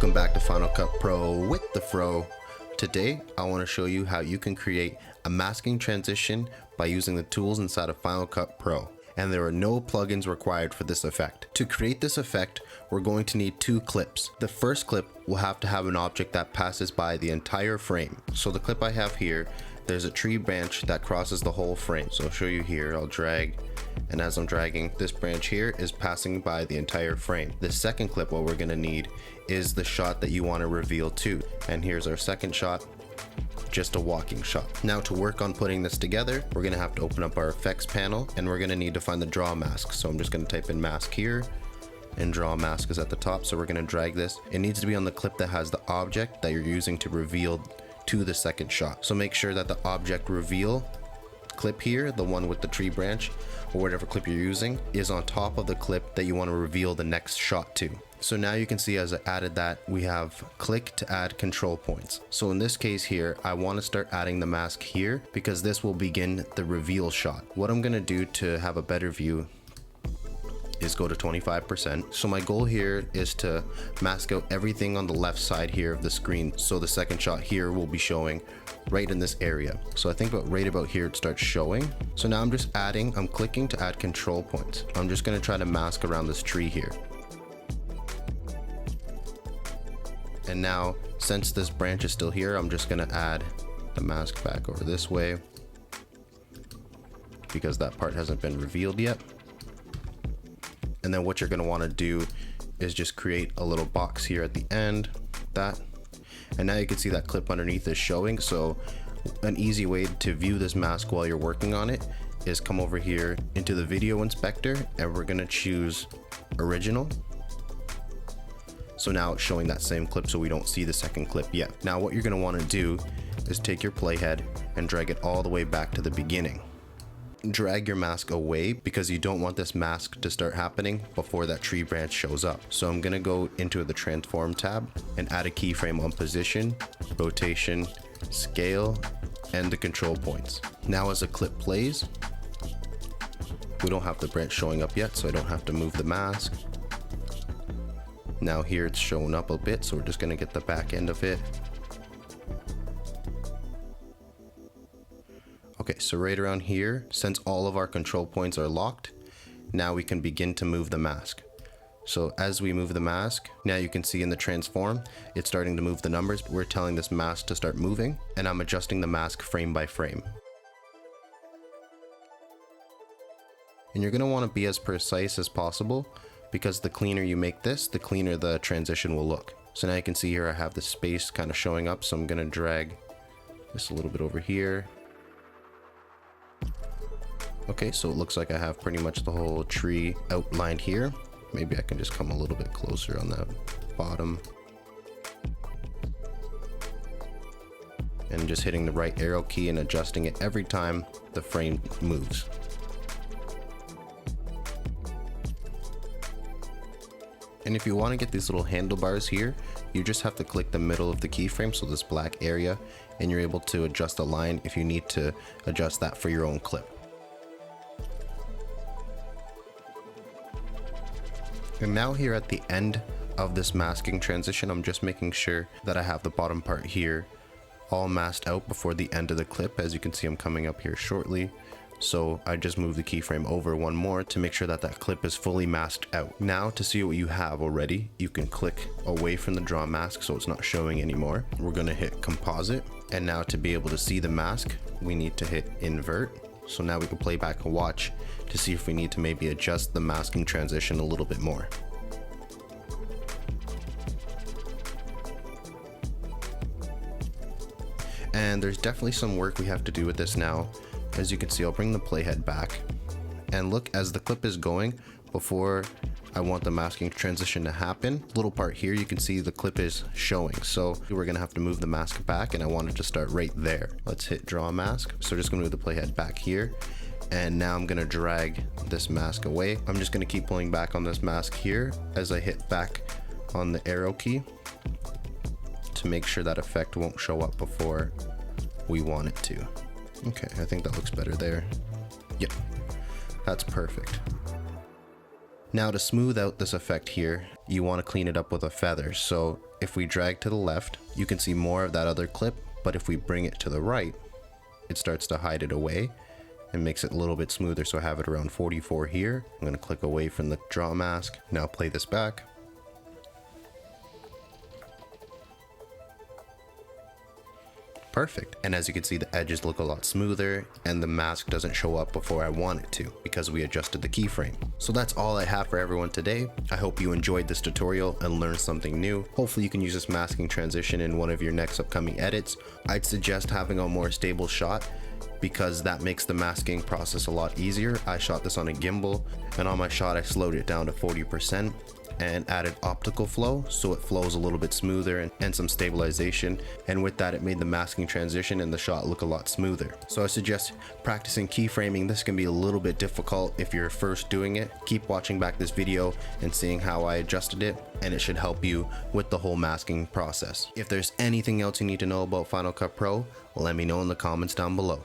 Welcome back to Final Cut Pro with the Fro. Today I want to show you how you can create a masking transition by using the tools inside of Final Cut Pro. And there are no plugins required for this effect. To create this effect, we're going to need two clips. The first clip will have to have an object that passes by the entire frame. So the clip I have here, there's a tree branch that crosses the whole frame. So I'll show you here, I'll drag, and as I'm dragging, this branch here is passing by the entire frame. The second clip, what we're gonna need is the shot that you wanna reveal to. And here's our second shot, just a walking shot. Now to work on putting this together, we're gonna have to open up our effects panel and we're gonna need to find the draw mask. So I'm just gonna type in mask here and draw mask is at the top. So we're gonna drag this. It needs to be on the clip that has the object that you're using to reveal to the second shot. So make sure that the object reveal clip here, the one with the tree branch or whatever clip you're using, is on top of the clip that you want to reveal the next shot to. So now you can see as I added that, we have click to add control points. So in this case here, I want to start adding the mask here because this will begin the reveal shot. What I'm going to do to have a better view is go to 25%. So my goal here is to mask out everything on the left side here of the screen. So the second shot here will be showing right in this area. So I think right about here it starts showing. So now I'm clicking to add control points. I'm just gonna try to mask around this tree here. And now since this branch is still here, I'm just gonna add the mask back over this way because that part hasn't been revealed yet. And then what you're gonna wanna do is just create a little box here at the end, and now you can see that clip underneath is showing. So an easy way to view this mask while you're working on it is come over here into the video inspector and we're gonna choose original. So now it's showing that same clip so we don't see the second clip yet. Now what you're gonna wanna do is take your playhead and drag it all the way back to the beginning. Drag your mask away because you don't want this mask to start happening before that tree branch shows up. So I'm gonna go into the transform tab and add a keyframe on position, rotation, scale, and the control points. Now as the clip plays, we don't have the branch showing up yet, so I don't have to move the mask. Now here it's showing up a bit, so we're just gonna get the back end of it. Okay, so right around here, since all of our control points are locked, now we can begin to move the mask. So as we move the mask, now you can see in the transform, it's starting to move the numbers. We're telling this mask to start moving, and I'm adjusting the mask frame by frame. And you're gonna wanna be as precise as possible because the cleaner you make this, the cleaner the transition will look. So now you can see here I have the space kind of showing up, so I'm gonna drag this a little bit over here. Okay, so it looks like I have pretty much the whole tree outlined here. Maybe I can just come a little bit closer on that bottom. And just hitting the right arrow key and adjusting it every time the frame moves. And if you want to get these little handlebars here, you just have to click the middle of the keyframe, so this black area, and you're able to adjust the line if you need to adjust that for your own clip. And now here at the end of this masking transition, I'm just making sure that I have the bottom part here all masked out before the end of the clip. As you can see, I'm coming up here shortly. So I just move the keyframe over one more to make sure that that clip is fully masked out. Now to see what you have already, you can click away from the draw mask so it's not showing anymore. We're gonna hit composite. And now to be able to see the mask, we need to hit invert. So now we can play back and watch to see if we need to maybe adjust the masking transition a little bit more. And there's definitely some work we have to do with this now. As you can see, I'll bring the playhead back and look as the clip is going before I want the masking transition to happen. Little part here, you can see the clip is showing. So we're gonna have to move the mask back and I want it to start right there. Let's hit draw mask. So just gonna move the playhead back here. And now I'm gonna drag this mask away. I'm just gonna keep pulling back on this mask here as I hit back on the arrow key to make sure that effect won't show up before we want it to. Okay, I think that looks better there. Yep, that's perfect. Now to smooth out this effect here, you want to clean it up with a feather. So if we drag to the left, you can see more of that other clip, but if we bring it to the right, it starts to hide it away and makes it a little bit smoother. So I have it around 44 here. I'm going to click away from the draw mask. Now play this back. Perfect. And as you can see, the edges look a lot smoother and the mask doesn't show up before I want it to because we adjusted the keyframe. So that's all I have for everyone today. I hope you enjoyed this tutorial and learned something new. Hopefully you can use this masking transition in one of your next upcoming edits. I'd suggest having a more stable shot because that makes the masking process a lot easier. I shot this on a gimbal, and on my shot I slowed it down to 40% and added optical flow so it flows a little bit smoother and some stabilization, and with that it made the masking transition and the shot look a lot smoother. So I suggest practicing keyframing. This can be a little bit difficult if you're first doing it. Keep watching back this video and seeing how I adjusted it, and it should help you with the whole masking process. If there's anything else you need to know about Final Cut Pro, let me know in the comments down below.